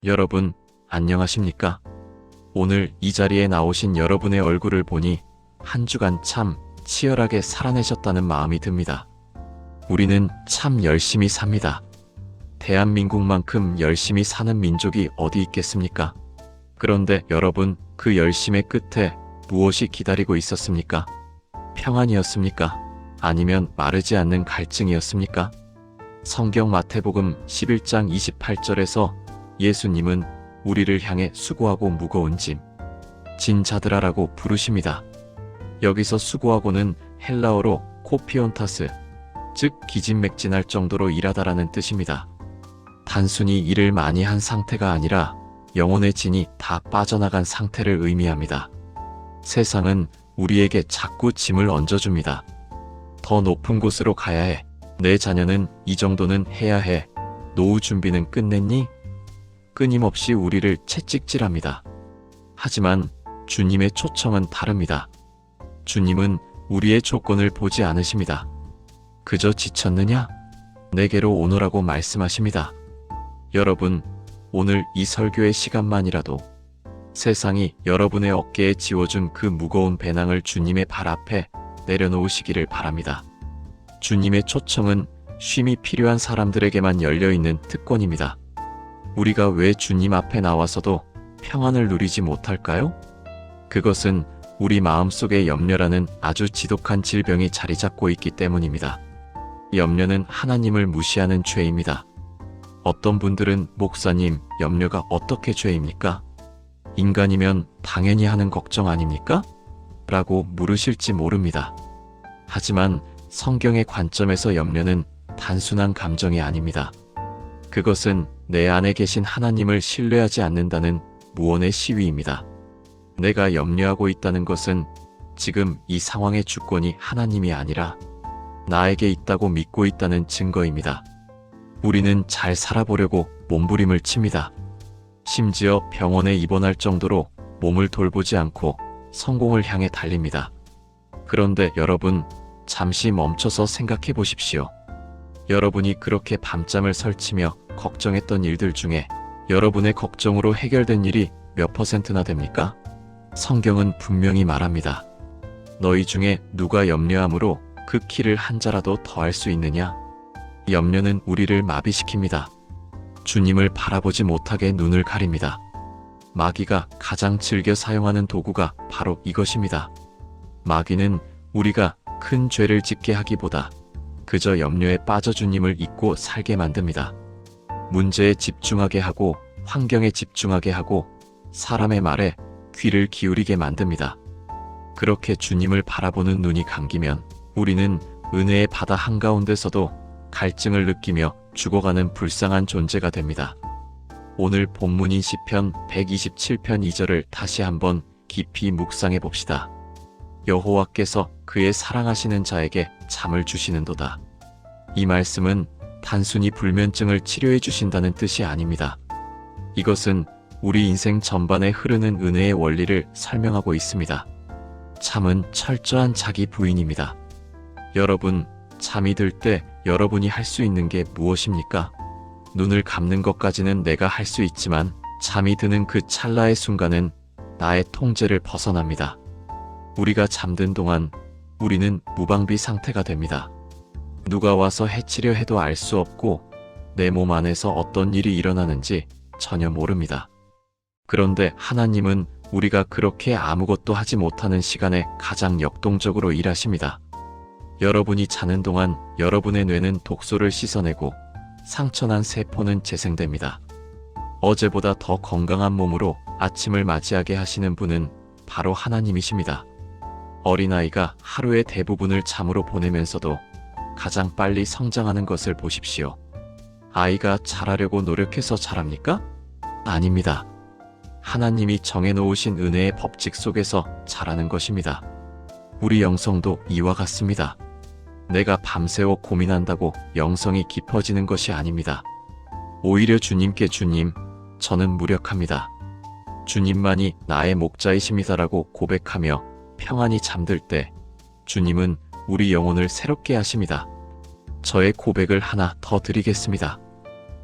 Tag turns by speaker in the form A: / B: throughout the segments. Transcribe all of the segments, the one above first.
A: 여러분, 안녕하십니까? 오늘 이 자리에 나오신 여러분의 얼굴을 보니 한 주간 참 치열하게 살아내셨다는 마음이 듭니다. 우리는 참 열심히 삽니다. 대한민국만큼 열심히 사는 민족이 어디 있겠습니까? 그런데 여러분, 그 열심의 끝에 무엇이 기다리고 있었습니까? 평안이었습니까? 아니면 마르지 않는 갈증이었습니까? 성경 마태복음 11장 28절에서 예수님은 우리를 향해 수고하고 무거운 진 자들아라고 부르십니다. 여기서 수고하고는 헬라어로 코피온타스, 즉 기진맥진할 정도로 일하다라는 뜻입니다. 단순히 일을 많이 한 상태가 아니라 영혼의 진이 다 빠져나간 상태를 의미합니다. 세상은 우리에게 자꾸 짐을 얹어줍니다. 더 높은 곳으로 가야 해. 내 자녀는 이 정도는 해야 해. 노후 준비는 끝냈니? 끊임없이 우리를 채찍질합니다. 하지만 주님의 초청은 다릅니다. 주님은 우리의 조건을 보지 않으십니다. 그저 지쳤느냐? 내게로 오너라고 말씀하십니다. 여러분, 오늘 이 설교의 시간만이라도 세상이 여러분의 어깨에 지워준 그 무거운 배낭을 주님의 발 앞에 내려놓으시기를 바랍니다. 주님의 초청은 쉼이 필요한 사람들에게만 열려있는 특권입니다. 우리가 왜 주님 앞에 나와서도 평안을 누리지 못할까요? 그것은 우리 마음속에 염려라는 아주 지독한 질병이 자리 잡고 있기 때문입니다. 염려는 하나님을 무시하는 죄입니다. 어떤 분들은 목사님, 염려가 어떻게 죄입니까? 인간이면 당연히 하는 걱정 아닙니까? 라고 물으실지 모릅니다. 하지만 성경의 관점에서 염려는 단순한 감정이 아닙니다. 그것은 내 안에 계신 하나님을 신뢰하지 않는다는 무언의 시위입니다. 내가 염려하고 있다는 것은 지금 이 상황의 주권이 하나님이 아니라 나에게 있다고 믿고 있다는 증거입니다. 우리는 잘 살아보려고 몸부림을 칩니다. 심지어 병원에 입원할 정도로 몸을 돌보지 않고 성공을 향해 달립니다. 그런데 여러분, 잠시 멈춰서 생각해 보십시오. 여러분이 그렇게 밤잠을 설치며 걱정했던 일들 중에 여러분의 걱정으로 해결된 일이 몇 %나 됩니까? 성경은 분명히 말합니다. 너희 중에 누가 염려함으로 그 키를 한 자라도 더할 수 있느냐? 염려는 우리를 마비시킵니다. 주님을 바라보지 못하게 눈을 가립니다. 마귀가 가장 즐겨 사용하는 도구가 바로 이것입니다. 마귀는 우리가 큰 죄를 짓게 하기보다 그저 염려에 빠져 주님을 잊고 살게 만듭니다. 문제에 집중하게 하고 환경에 집중하게 하고 사람의 말에 귀를 기울이게 만듭니다. 그렇게 주님을 바라보는 눈이 감기면 우리는 은혜의 바다 한가운데서도 갈증을 느끼며 죽어가는 불쌍한 존재가 됩니다. 오늘 본문인 시편 127편 2절을 다시 한번 깊이 묵상해 봅시다. 여호와께서 그의 사랑하시는 자에게 잠을 주시는도다. 이 말씀은 단순히 불면증을 치료해 주신다는 뜻이 아닙니다. 이것은 우리 인생 전반에 흐르는 은혜의 원리를 설명하고 있습니다. 잠은 철저한 자기 부인입니다. 여러분, 잠이 들 때 여러분이 할 수 있는 게 무엇입니까? 눈을 감는 것까지는 내가 할 수 있지만 잠이 드는 그 찰나의 순간은 나의 통제를 벗어납니다. 우리가 잠든 동안 우리는 무방비 상태가 됩니다. 누가 와서 해치려 해도 알 수 없고 내 몸 안에서 어떤 일이 일어나는지 전혀 모릅니다. 그런데 하나님은 우리가 그렇게 아무것도 하지 못하는 시간에 가장 역동적으로 일하십니다. 여러분이 자는 동안 여러분의 뇌는 독소를 씻어내고 상처난 세포는 재생됩니다. 어제보다 더 건강한 몸으로 아침을 맞이하게 하시는 분은 바로 하나님이십니다. 어린아이가 하루의 대부분을 잠으로 보내면서도 가장 빨리 성장하는 것을 보십시오. 아이가 자라려고 노력해서 자랍니까? 아닙니다. 하나님이 정해놓으신 은혜의 법칙 속에서 자라는 것입니다. 우리 영성도 이와 같습니다. 내가 밤새워 고민한다고 영성이 깊어지는 것이 아닙니다. 오히려 주님께 주님, 저는 무력합니다. 주님만이 나의 목자이십니다라고 고백하며 평안히 잠들 때 주님은 우리 영혼을 새롭게 하십니다. 저의 고백을 하나 더 드리겠습니다.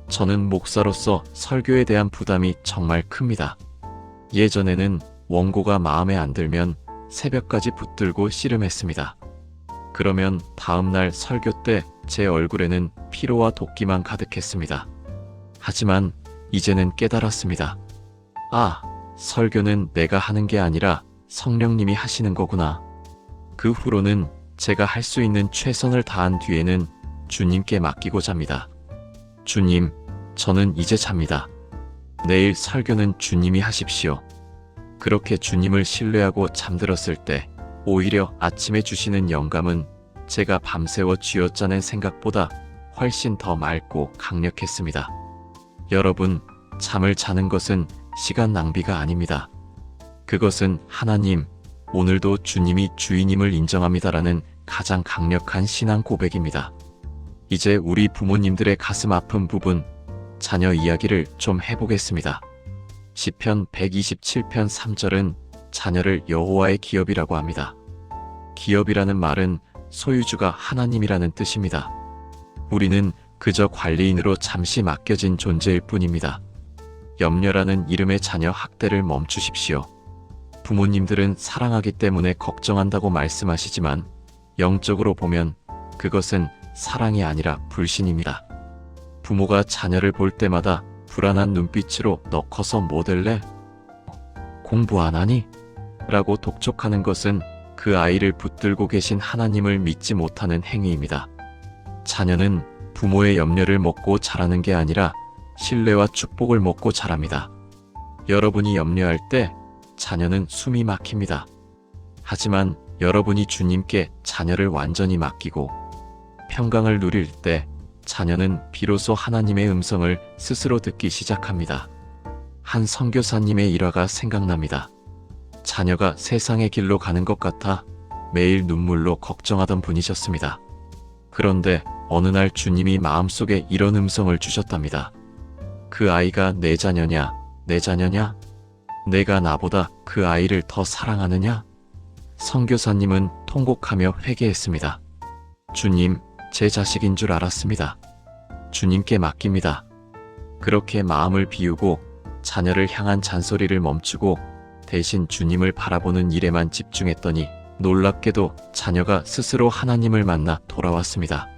A: 저는 목사로서 설교에 대한 부담이 정말 큽니다. 예전에는 원고가 마음에 안 들면 새벽까지 붙들고 씨름했습니다. 그러면 다음날 설교 때 제 얼굴에는 피로와 도끼만 가득했습니다. 하지만 이제는 깨달았습니다. 아, 설교는 내가 하는 게 아니라 성령님이 하시는 거구나. 그 후로는 제가 할 수 있는 최선을 다한 뒤에는 주님께 맡기고 잡니다. 주님, 저는 이제 잡니다. 내일 설교는 주님이 하십시오. 그렇게 주님을 신뢰하고 잠들었을 때 오히려 아침에 주시는 영감은 제가 밤새워 쥐어짜낸 생각보다 훨씬 더 맑고 강력했습니다. 여러분, 잠을 자는 것은 시간 낭비가 아닙니다. 그것은 하나님, 오늘도 주님이 주인임을 인정합니다라는 가장 강력한 신앙 고백입니다. 이제 우리 부모님들의 가슴 아픈 부분, 자녀 이야기를 좀 해보겠습니다. 시편 127편 3절은 자녀를 여호와의 기업이라고 합니다. 기업이라는 말은 소유주가 하나님이라는 뜻입니다. 우리는 그저 관리인으로 잠시 맡겨진 존재일 뿐입니다. 염려라는 이름의 자녀 학대를 멈추십시오. 부모님들은 사랑하기 때문에 걱정한다고 말씀하시지만 영적으로 보면 그것은 사랑이 아니라 불신입니다. 부모가 자녀를 볼 때마다 불안한 눈빛으로 너 커서 뭐 될래? 공부 안 하니? 라고 독촉하는 것은 그 아이를 붙들고 계신 하나님을 믿지 못하는 행위입니다. 자녀는 부모의 염려를 먹고 자라는 게 아니라 신뢰와 축복을 먹고 자랍니다. 여러분이 염려할 때 자녀는 숨이 막힙니다. 하지만 여러분이 주님께 자녀를 완전히 맡기고 평강을 누릴 때 자녀는 비로소 하나님의 음성을 스스로 듣기 시작합니다. 한 선교사님의 일화가 생각납니다. 자녀가 세상의 길로 가는 것 같아 매일 눈물로 걱정하던 분이셨습니다. 그런데 어느 날 주님이 마음속에 이런 음성을 주셨답니다. 그 아이가 내 자녀냐, 내 자녀냐? 내가 나보다 그 아이를 더 사랑하느냐? 선교사님은 통곡하며 회개했습니다. 주님, 제 자식인 줄 알았습니다. 주님께 맡깁니다. 그렇게 마음을 비우고 자녀를 향한 잔소리를 멈추고 대신 주님을 바라보는 일에만 집중했더니 놀랍게도 자녀가 스스로 하나님을 만나 돌아왔습니다.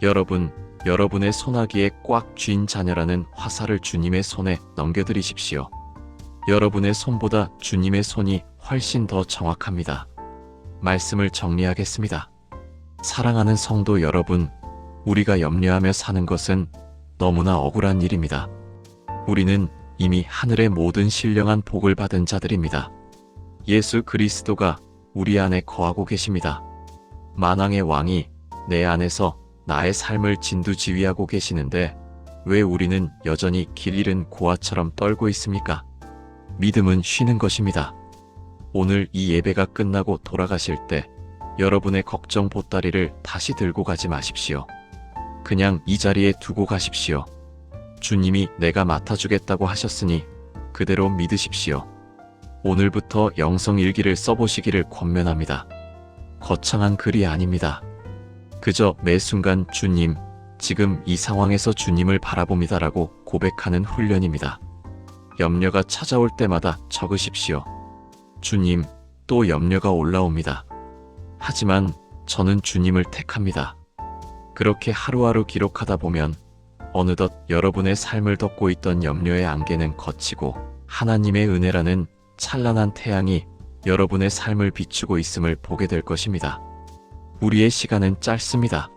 A: 여러분, 여러분의 소나기에 꽉 쥔 자녀라는 화살을 주님의 손에 넘겨드리십시오. 여러분의 손보다 주님의 손이 훨씬 더 정확합니다. 말씀을 정리하겠습니다. 사랑하는 성도 여러분, 우리가 염려하며 사는 것은 너무나 억울한 일입니다. 우리는 이미 하늘의 모든 신령한 복을 받은 자들입니다. 예수 그리스도가 우리 안에 거하고 계십니다. 만왕의 왕이 내 안에서 나의 삶을 진두지휘하고 계시는데 왜 우리는 여전히 길 잃은 고아처럼 떨고 있습니까? 믿음은 쉬는 것입니다. 오늘 이 예배가 끝나고 돌아가실 때 여러분의 걱정 보따리를 다시 들고 가지 마십시오. 그냥 이 자리에 두고 가십시오. 주님이 내가 맡아주겠다고 하셨으니 그대로 믿으십시오. 오늘부터 영성일기를 써보시기를 권면합니다. 거창한 글이 아닙니다. 그저 매 순간 주님, 지금 이 상황에서 주님을 바라봅니다라고 고백하는 훈련입니다. 염려가 찾아올 때마다 적으십시오. 주님, 또 염려가 올라옵니다. 하지만 저는 주님을 택합니다. 그렇게 하루하루 기록하다 보면 어느덧 여러분의 삶을 덮고 있던 염려의 안개는 걷히고 하나님의 은혜라는 찬란한 태양이 여러분의 삶을 비추고 있음을 보게 될 것입니다. 우리의 시간은 짧습니다.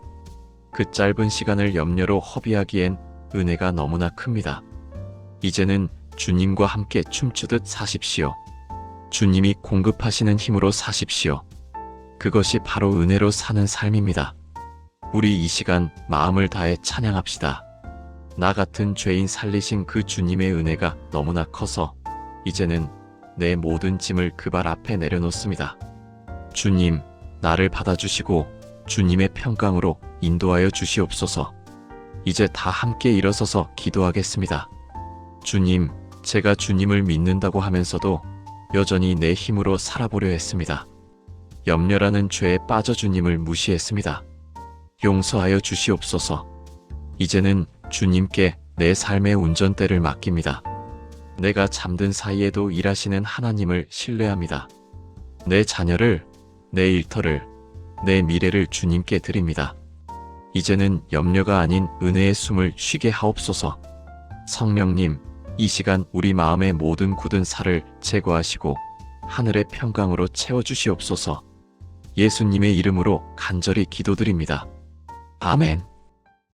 A: 그 짧은 시간을 염려로 허비하기엔 은혜가 너무나 큽니다. 이제는 주님과 함께 춤추듯 사십시오. 주님이 공급하시는 힘으로 사십시오. 그것이 바로 은혜로 사는 삶입니다. 우리 이 시간 마음을 다해 찬양합시다. 나 같은 죄인 살리신 그 주님의 은혜가 너무나 커서 이제는 내 모든 짐을 그 발 앞에 내려놓습니다. 주님, 나를 받아주시고 주님의 평강으로 인도하여 주시옵소서. 이제 다 함께 일어서서 기도하겠습니다. 주님, 제가 주님을 믿는다고 하면서도 여전히 내 힘으로 살아보려 했습니다. 염려라는 죄에 빠져 주님을 무시했습니다. 용서하여 주시옵소서. 이제는 주님께 내 삶의 운전대를 맡깁니다. 내가 잠든 사이에도 일하시는 하나님을 신뢰합니다. 내 자녀를, 내 일터를, 내 미래를 주님께 드립니다. 이제는 염려가 아닌 은혜의 숨을 쉬게 하옵소서. 성령님, 이 시간 우리 마음의 모든 굳은 살을 제거하시고 하늘의 평강으로 채워주시옵소서. 예수님의 이름으로 간절히 기도드립니다. 아멘.